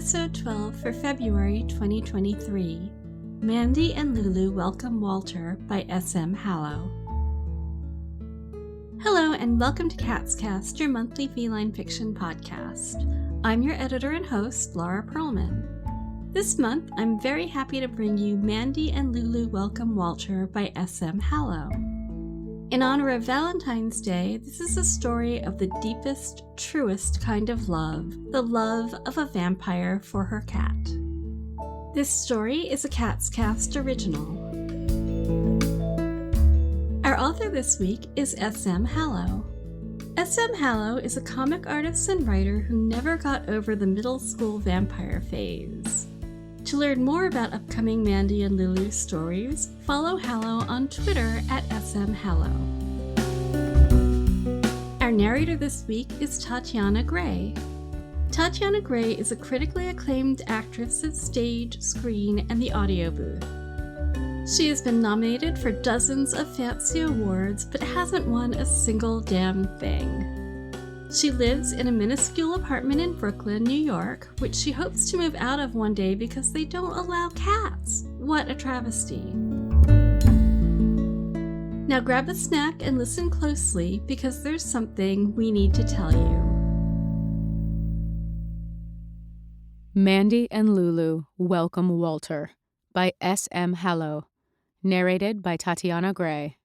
Episode 12 for February 2023, Mandy and Lulu Welcome Walter by S.M. Hallow. Hello and welcome to CatsCast, your monthly feline fiction podcast. I'm your editor and host, Laura Pearlman. This month, I'm very happy to bring you Mandy and Lulu Welcome Walter by S.M. Hallow. In honor of Valentine's Day, this is a story of the deepest, truest kind of love, the love of a vampire for her cat. This story is a CatsCast original. Our author this week is S.M. Hallow. S.M. Hallow is a comic artist and writer who never got over the middle school vampire phase. To learn more about upcoming Mandy and Lulu stories, follow Hallow on Twitter at smhallow. Our narrator this week is Tatiana Gray. Tatiana Gray is a critically acclaimed actress at stage, screen, and the audio booth. She has been nominated for dozens of fancy awards, but hasn't won a single damn thing. She lives in a minuscule apartment in Brooklyn, New York, which she hopes to move out of one day because they don't allow cats. What a travesty. Now grab a snack and listen closely because there's something we need to tell you. Mandy and Lulu Welcome Walter by S.M. Hallow. Narrated by Tatiana Gray.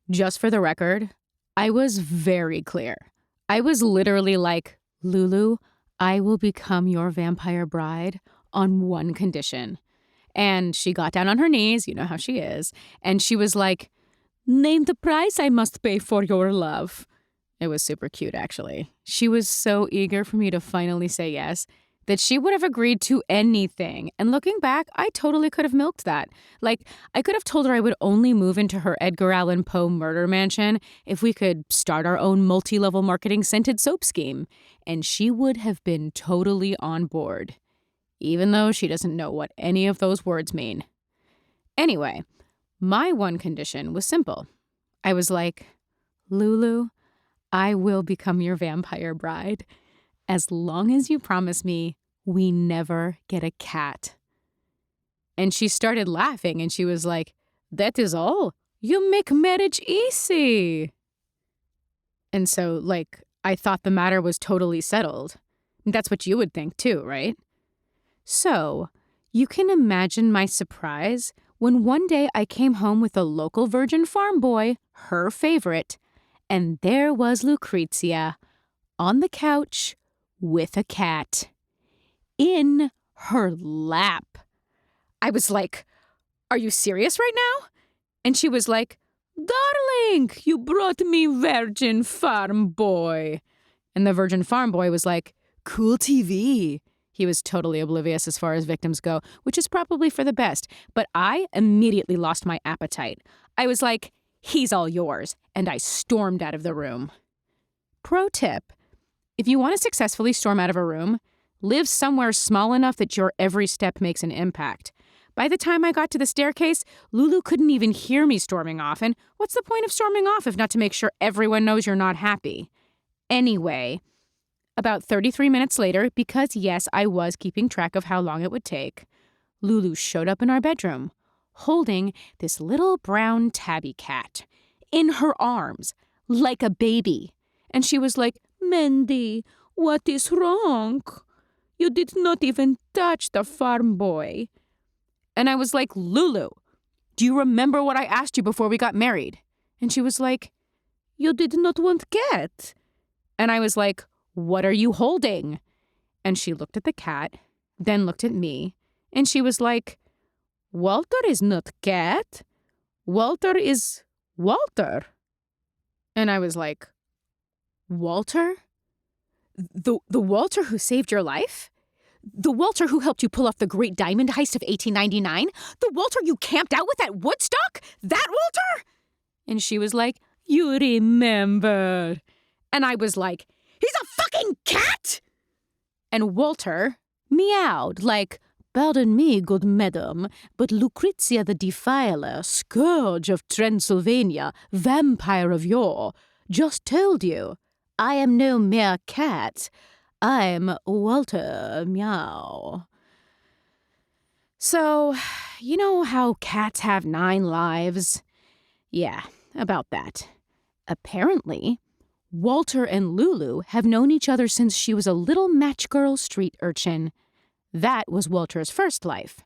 Just for the record, I was very clear. I was literally like, Lulu, I will become your vampire bride on one condition. And she got down on her knees, you know how she is, and she was like, name the price I must pay for your love. It was super cute, actually. She was so eager for me to finally say yes that she would have agreed to anything. And looking back, I totally could have milked that. Like, I could have told her I would only move into her Edgar Allan Poe murder mansion if we could start our own multi-level marketing scented soap scheme. And she would have been totally on board, even though she doesn't know what any of those words mean. Anyway, my one condition was simple. I was like, Lulu, I will become your vampire bride as long as you promise me we never get a cat. And she started laughing and she was like, that is all? You make marriage easy. And so, I thought the matter was totally settled. That's what you would think too, right? So, you can imagine my surprise when one day I came home with a local virgin farm boy, her favorite, and there was Lucrezia on the couch with a cat in her lap. I was like, are you serious right now? And she was like, darling, you brought me virgin farm boy. And the virgin farm boy was like, cool TV. He was totally oblivious as far as victims go, which is probably for the best. But I immediately lost my appetite. I was like, he's all yours. And I stormed out of the room. Pro tip. If you want to successfully storm out of a room, live somewhere small enough that your every step makes an impact. By the time I got to the staircase, Lulu couldn't even hear me storming off. And what's the point of storming off if not to make sure everyone knows you're not happy? Anyway, about 33 minutes later, because yes, I was keeping track of how long it would take, Lulu showed up in our bedroom, holding this little brown tabby cat in her arms, like a baby. And she was like, Mandy, what is wrong? You did not even touch the farm boy. And I was like, Lulu, do you remember what I asked you before we got married? And she was like, you did not want cat. And I was like, what are you holding? And she looked at the cat, then looked at me, and she was like, Walter is not cat. Walter is Walter. And I was like, Walter? The Walter who saved your life? The Walter who helped you pull off the great diamond heist of 1899? The Walter you camped out with at Woodstock? That Walter? And she was like, you remember. And I was like, he's a fucking cat! And Walter meowed like, pardon me, good madam, but Lucrezia the Defiler, scourge of Transylvania, vampire of yore, just told you I am no mere cat. I'm Walter, meow. So, you know how cats have 9 lives? Yeah, about that. Apparently, Walter and Lulu have known each other since she was a little match girl street urchin. That was Walter's first life.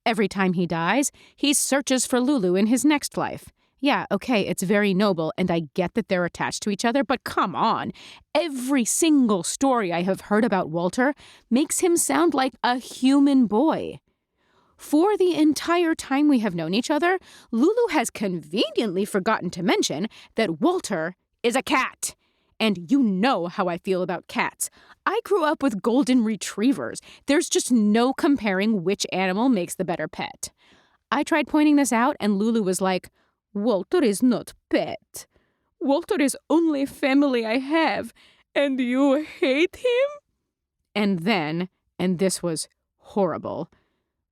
Every time he dies, he searches for Lulu in his next life. Yeah, okay, it's very noble, and I get that they're attached to each other, but come on. Every single story I have heard about Walter makes him sound like a human boy. For the entire time we have known each other, Lulu has conveniently forgotten to mention that Walter is a cat. And you know how I feel about cats. I grew up with golden retrievers. There's just no comparing which animal makes the better pet. I tried pointing this out, and Lulu was like, Walter is not pet. Walter is only family I have, and you hate him? And then, and this was horrible,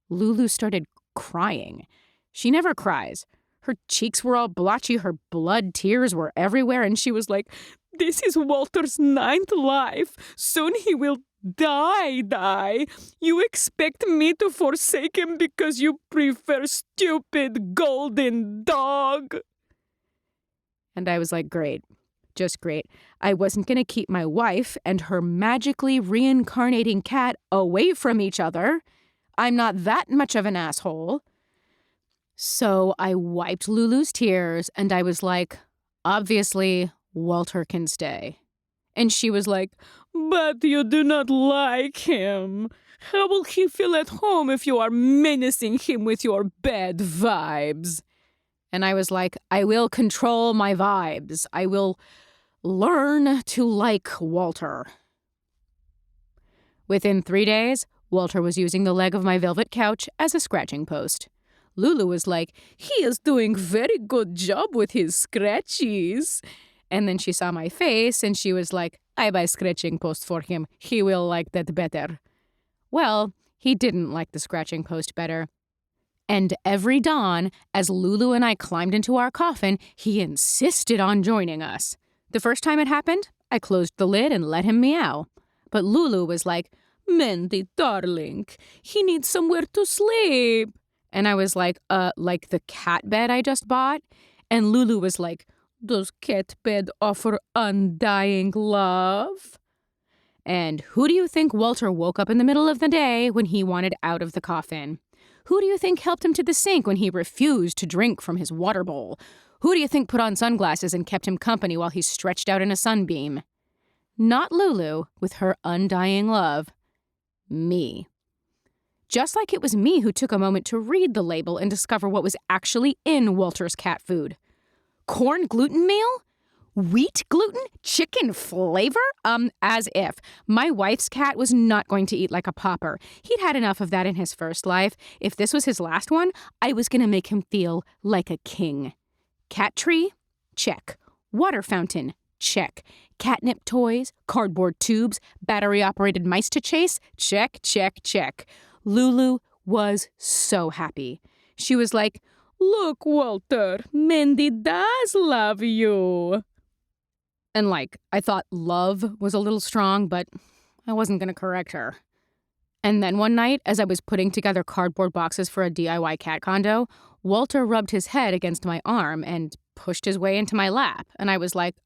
Lulu started crying. She never cries. Her cheeks were all blotchy, her blood tears were everywhere, and she was like, this is Walter's 9th life. Soon he will die. You expect me to forsake him because you prefer stupid golden dog? And I was like, great. Just great. I wasn't going to keep my wife and her magically reincarnating cat away from each other. I'm not that much of an asshole. So I wiped Lulu's tears and I was like, obviously, Walter can stay. And she was like, but you do not like him. How will he feel at home if you are menacing him with your bad vibes? And I was like, I will control my vibes. I will learn to like Walter. Within 3 days, Walter was using the leg of my velvet couch as a scratching post. Lulu was like, he is doing very good job with his scratchies. And then she saw my face and she was like, I buy scratching post for him. He will like that better. Well, he didn't like the scratching post better. And every dawn, as Lulu and I climbed into our coffin, he insisted on joining us. The first time it happened, I closed the lid and let him meow. But Lulu was like, Mandy, darling, he needs somewhere to sleep. And I was like the cat bed I just bought? And Lulu was like, does cat bed offer undying love? And who do you think Walter woke up in the middle of the day when he wanted out of the coffin? Who do you think helped him to the sink when he refused to drink from his water bowl? Who do you think put on sunglasses and kept him company while he stretched out in a sunbeam? Not Lulu, with her undying love. Me. Just like it was me who took a moment to read the label and discover what was actually in Walter's cat food. Corn gluten meal? Wheat gluten? Chicken flavor? As if. My wife's cat was not going to eat like a pauper. He'd had enough of that in his first life. If this was his last one, I was going to make him feel like a king. Cat tree? Check. Water fountain? Check. Catnip toys? Cardboard tubes? Battery-operated mice to chase? Check, check, check. Lulu was so happy. She was like, look, Walter, Mandy does love you. And I thought love was a little strong, but I wasn't going to correct her. And then one night, as I was putting together cardboard boxes for a DIY cat condo, Walter rubbed his head against my arm and pushed his way into my lap. And I was like,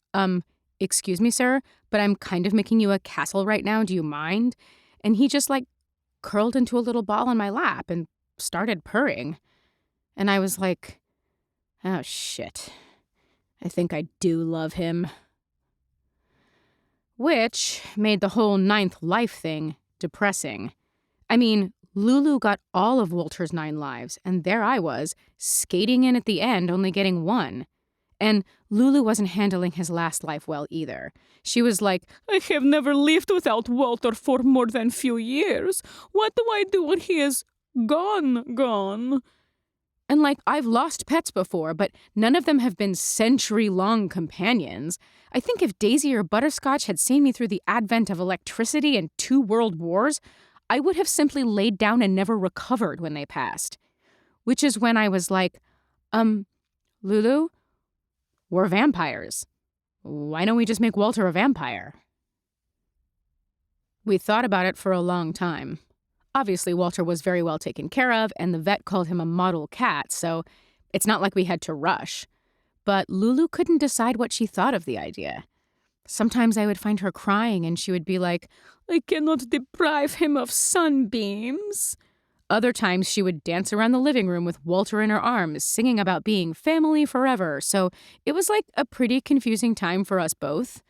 excuse me, sir, but I'm kind of making you a castle right now. Do you mind? And he just curled into a little ball on my lap and started purring. And I was like, oh, shit. I think I do love him. Which made the whole 9th life thing depressing. I mean, Lulu got all of Walter's 9 lives, and there I was, skating in at the end, only getting 1. And Lulu wasn't handling his last life well either. She was like, I have never lived without Walter for more than few years. What do I do when he is gone? And I've lost pets before, but none of them have been century-long companions. I think if Daisy or Butterscotch had seen me through the advent of electricity and 2 world wars, I would have simply laid down and never recovered when they passed. Which is when I was like, Lulu, we're vampires. Why don't we just make Walter a vampire? We thought about it for a long time. Obviously, Walter was very well taken care of, and the vet called him a model cat, so it's not like we had to rush. But Lulu couldn't decide what she thought of the idea. Sometimes I would find her crying, and she would be like, "I cannot deprive him of sunbeams." Other times, she would dance around the living room with Walter in her arms, singing about being family forever, so it was like a pretty confusing time for us both.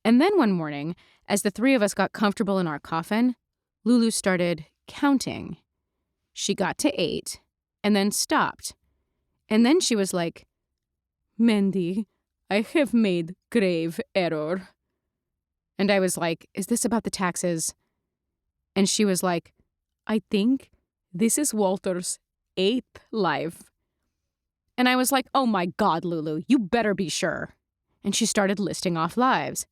And then one morning, as the three of us got comfortable in our coffin, Lulu started counting. She got to 8, and then stopped. And then she was like, "Mandy, I have made grave error." And I was like, "Is this about the taxes?" And she was like, "I think this is Walter's 8th life." And I was like, "Oh my God, Lulu, you better be sure." And she started listing off lives.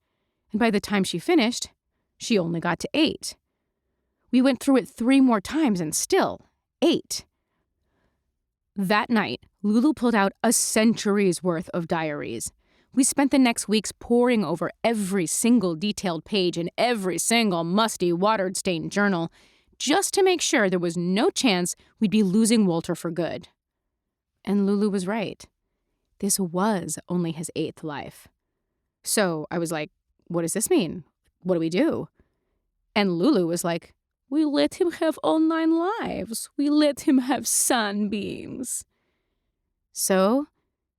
And by the time she finished, she only got to 8. We went through it 3 more times and still 8. That night, Lulu pulled out a century's worth of diaries. We spent the next weeks poring over every single detailed page in every single musty, watered-stained journal, just to make sure there was no chance we'd be losing Walter for good. And Lulu was right. This was only his 8th life. So I was like, "What does this mean? What do we do?" And Lulu was like, "We let him have all 9 lives. We let him have sunbeams." So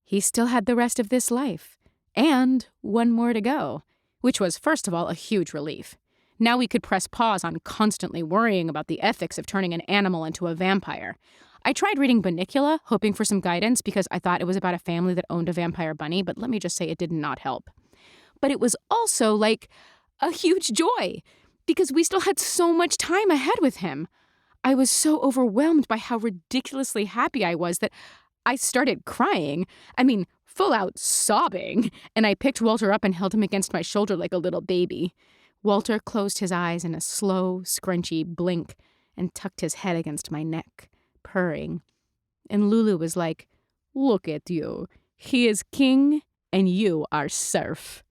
he still had the rest of this life, and 1 more to go, which was, first of all, a huge relief. Now we could press pause on constantly worrying about the ethics of turning an animal into a vampire. I tried reading Bunnicula, hoping for some guidance because I thought it was about a family that owned a vampire bunny, but let me just say it did not help. But it was also like a huge joy because we still had so much time ahead with him. I was so overwhelmed by how ridiculously happy I was that I started crying. I mean, full out sobbing. And I picked Walter up and held him against my shoulder like a little baby. Walter closed his eyes in a slow, scrunchy blink and tucked his head against my neck, purring. And Lulu was like, "Look at you. He is king and you are serf."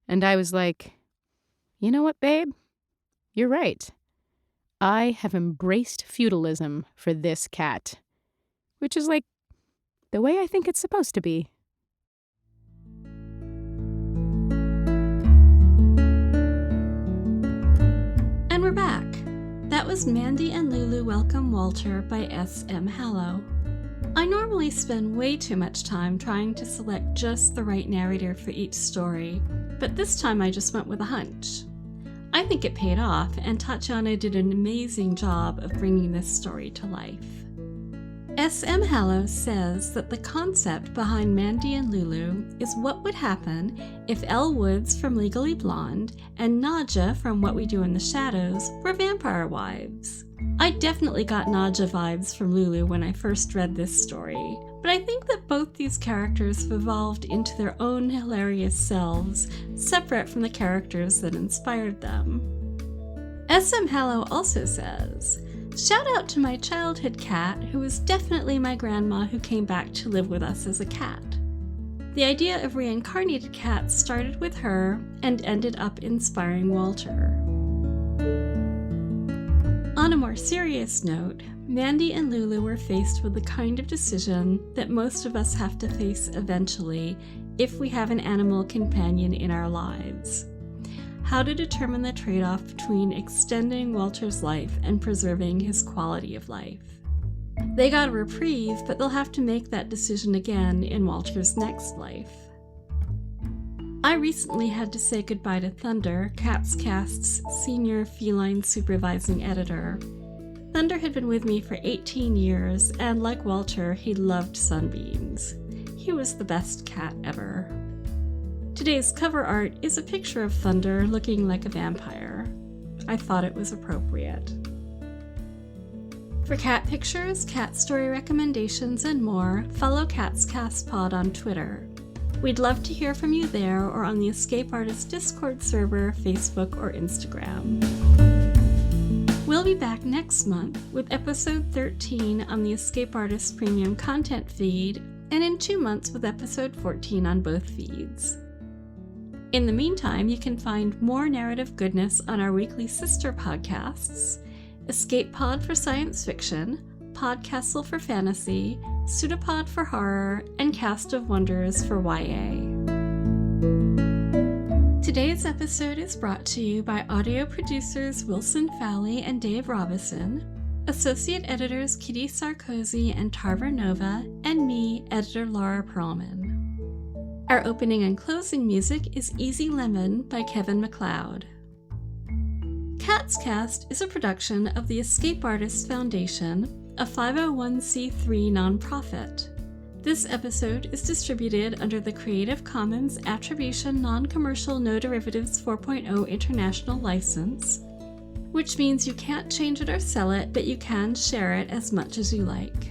And I was like, "You know what, babe? You're right. I have embraced feudalism for this cat." Which is like the way I think it's supposed to be. And we're back. That was Mandy and Lulu Welcome Walter by S.M. Hallow. I normally spend way too much time trying to select just the right narrator for each story, but this time I just went with a hunch. I think it paid off, and Tatiana did an amazing job of bringing this story to life. S.M. Hallow says that the concept behind Mandy and Lulu is what would happen if Elle Woods from Legally Blonde and Nadja from What We Do in the Shadows were vampire wives. I definitely got Nadja vibes from Lulu when I first read this story, but I think that both these characters have evolved into their own hilarious selves, separate from the characters that inspired them. S.M. Hallow also says, "Shout out to my childhood cat, who was definitely my grandma who came back to live with us as a cat. The idea of reincarnated cats started with her and ended up inspiring Walter." On a more serious note, Mandy and Lulu were faced with the kind of decision that most of us have to face eventually if we have an animal companion in our lives. How to determine the trade-off between extending Walter's life and preserving his quality of life. They got a reprieve, but they'll have to make that decision again in Walter's next life. I recently had to say goodbye to Thunder, CatsCast's senior feline supervising editor. Thunder had been with me for 18 years, and like Walter, he loved sunbeams. He was the best cat ever. Today's cover art is a picture of Thunder looking like a vampire. I thought it was appropriate. For cat pictures, cat story recommendations, and more, follow CatsCast Pod on Twitter. We'd love to hear from you there or on the Escape Artist Discord server, Facebook, or Instagram. We'll be back next month with episode 13 on the Escape Artist Premium content feed, and in 2 months with episode 14 on both feeds. In the meantime, you can find more narrative goodness on our weekly sister podcasts, Escape Pod for science fiction, Podcastle for fantasy, Pseudopod for horror, and Cast of Wonders for YA. Today's episode is brought to you by audio producers Wilson Fowley and Dave Robison, associate editors Kitty Sarkozy and Tarver Nova, and me, editor Laura Pearlman. Our opening and closing music is Easy Lemon by Kevin MacLeod. CatsCast is a production of the Escape Artists Foundation, a 501c3 nonprofit. This episode is distributed under the Creative Commons Attribution Non-Commercial No Derivatives 4.0 International License, which means you can't change it or sell it, but you can share it as much as you like.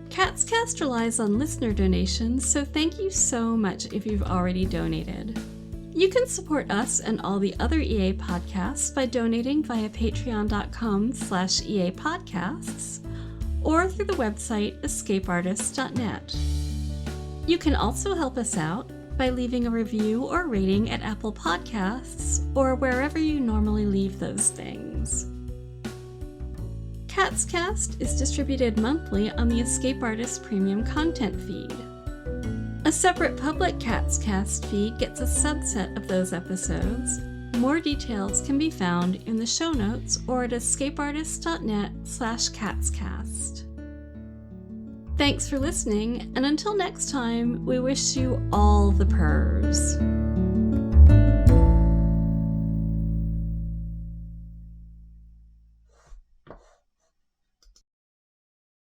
CatsCast relies on listener donations, so thank you so much if you've already donated. You can support us and all the other EA podcasts by donating via patreon.com/EA podcasts or through the website escapeartist.net. You can also help us out by leaving a review or rating at Apple Podcasts or wherever you normally leave those things. CatsCast is distributed monthly on the Escape Artist Premium Content feed. A separate public CatsCast feed gets a subset of those episodes. More details can be found in the show notes or at escapeartist.net/CatsCast. Thanks for listening, and until next time, we wish you all the purrs.